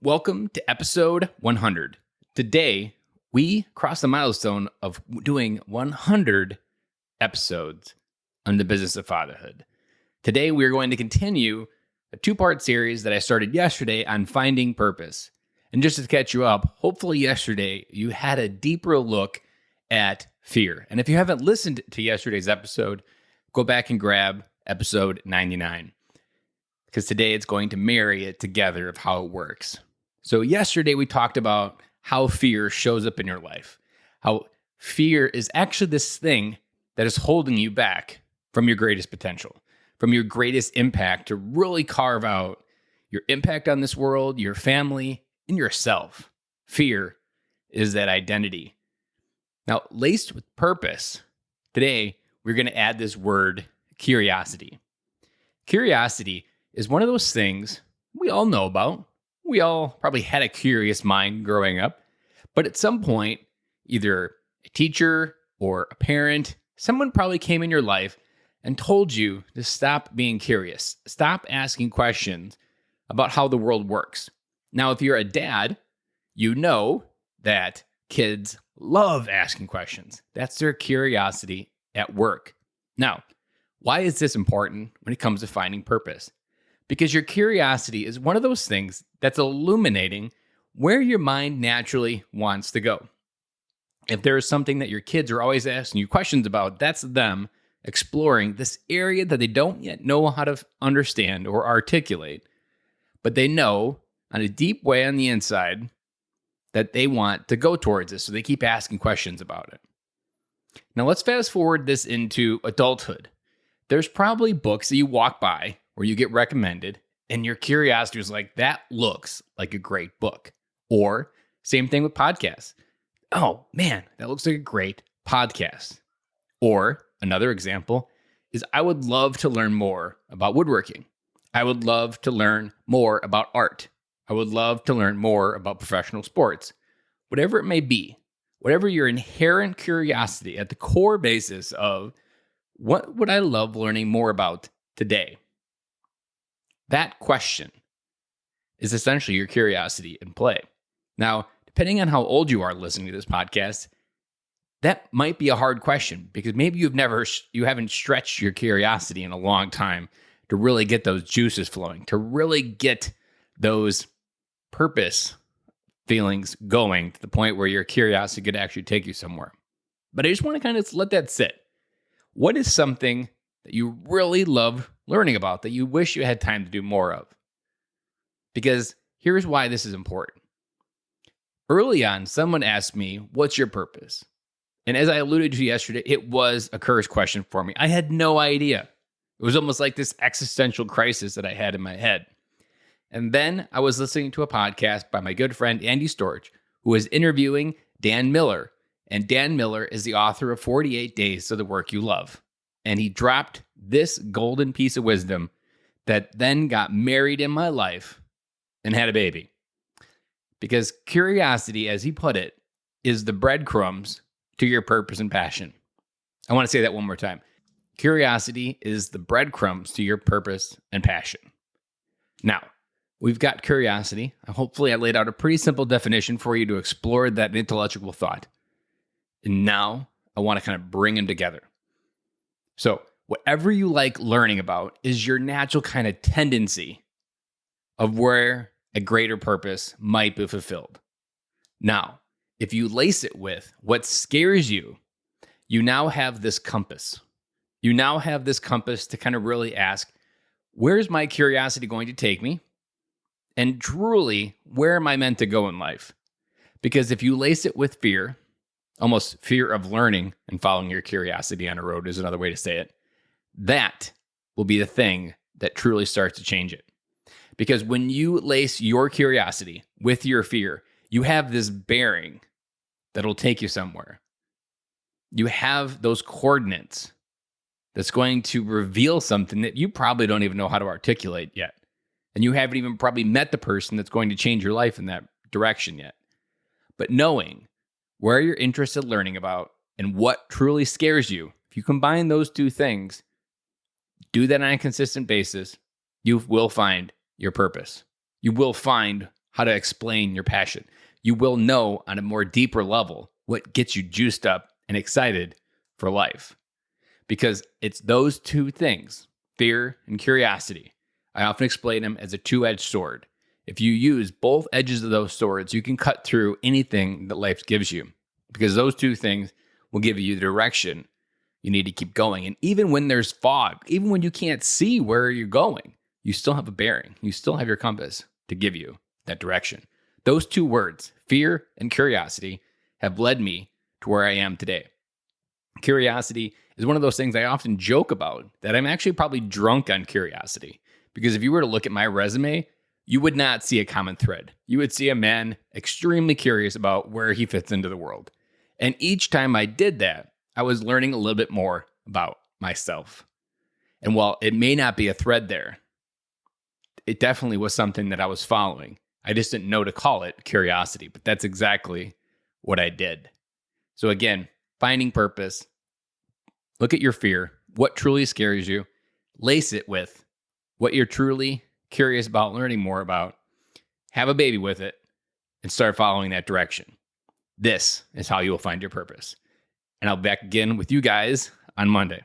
Welcome to episode 100. Today, we cross the milestone of doing 100 episodes on the business of fatherhood. Today, we are going to continue a two-part series that I started yesterday on finding purpose. And just to catch you up, hopefully yesterday you had a deeper look at fear. And if you haven't listened to yesterday's episode, go back and grab episode 99. Because today it's going to marry it together of how it works. So yesterday we talked about how fear shows up in your life. How fear is actually this thing that is holding you back from your greatest potential, from your greatest impact to really carve out your impact on this world, your family, and yourself. Fear is that identity. Now, laced with purpose, today we're going to add this word, curiosity. Curiosity is one of those things we all know about. We all probably had a curious mind growing up, but at some point, either a teacher or a parent, someone probably came in your life and told you to stop being curious, stop asking questions about how the world works. Now, if you're a dad, you know that kids love asking questions. That's their curiosity at work. Now, why is this important when it comes to finding purpose? Because your curiosity is one of those things that's illuminating where your mind naturally wants to go. If there is something that your kids are always asking you questions about, that's them exploring this area that they don't yet know how to understand or articulate, but they know on a deep way on the inside that they want to go towards this, so they keep asking questions about it. Now let's fast forward this into adulthood. There's probably books that you walk by where you get recommended and your curiosity is like, that looks like a great book. Or same thing with podcasts. Oh man, that looks like a great podcast. Or another example is I would love to learn more about woodworking. I would love to learn more about art. I would love to learn more about professional sports. Whatever it may be, whatever your inherent curiosity at the core basis of what would I love learning more about today? That question is essentially your curiosity in play. Now, depending on how old you are listening to this podcast, that might be a hard question because maybe you haven't stretched your curiosity in a long time to really get those juices flowing, to really get those purpose feelings going to the point where your curiosity could actually take you somewhere. But I just want to kind of let that sit. What is something that you really love learning about that you wish you had time to do more of? Because here's why this is important. Early on, someone asked me, what's your purpose? And as I alluded to yesterday, it was a cursed question for me. I had no idea. It was almost like this existential crisis that I had in my head. And then I was listening to a podcast by my good friend Andy Storch, who was interviewing Dan Miller. And Dan Miller is the author of 48 Days to the Work You Love. And he dropped this golden piece of wisdom that then got married in my life and had a baby. Because curiosity, as he put it, is the breadcrumbs to your purpose and passion. I want to say that one more time. Curiosity is the breadcrumbs to your purpose and passion. Now, we've got curiosity. Hopefully, I laid out a pretty simple definition for you to explore that intellectual thought. And now, I want to kind of bring them together. So, whatever you like learning about is your natural kind of tendency of where a greater purpose might be fulfilled. Now, if you lace it with what scares you, you now have this compass. You now have this compass to kind of really ask, where's my curiosity going to take me? And truly, where am I meant to go in life? Because if you lace it with fear, almost fear of learning and following your curiosity on a road is another way to say it, that will be the thing that truly starts to change it. Because when you lace your curiosity with your fear, you have this bearing that'll take you somewhere. You have those coordinates that's going to reveal something that you probably don't even know how to articulate yet. And you haven't even probably met the person that's going to change your life in that direction yet. But knowing where you're interested in learning about and what truly scares you, if you combine those two things, do that on a consistent basis, you will find your purpose. You will find how to explain your passion. You will know on a more deeper level what gets you juiced up and excited for life. Because it's those two things, fear and curiosity. I often explain them as a two-edged sword. If you use both edges of those swords, you can cut through anything that life gives you, because those two things will give you the direction you need to keep going. And even when there's fog, even when you can't see where you're going, you still have a bearing. You still have your compass to give you that direction. Those two words, fear and curiosity, have led me to where I am today. Curiosity is one of those things I often joke about, that I'm actually probably drunk on curiosity. Because if you were to look at my resume, you would not see a common thread. You would see a man extremely curious about where he fits into the world. And each time I did that, I was learning a little bit more about myself. And while it may not be a thread there, it definitely was something that I was following. I just didn't know to call it curiosity, but that's exactly what I did. So again, finding purpose, look at your fear, what truly scares you, lace it with what you're truly curious about learning more about, have a baby with it, and start following that direction. This is how you will find your purpose. And I'll be back again with you guys on Monday.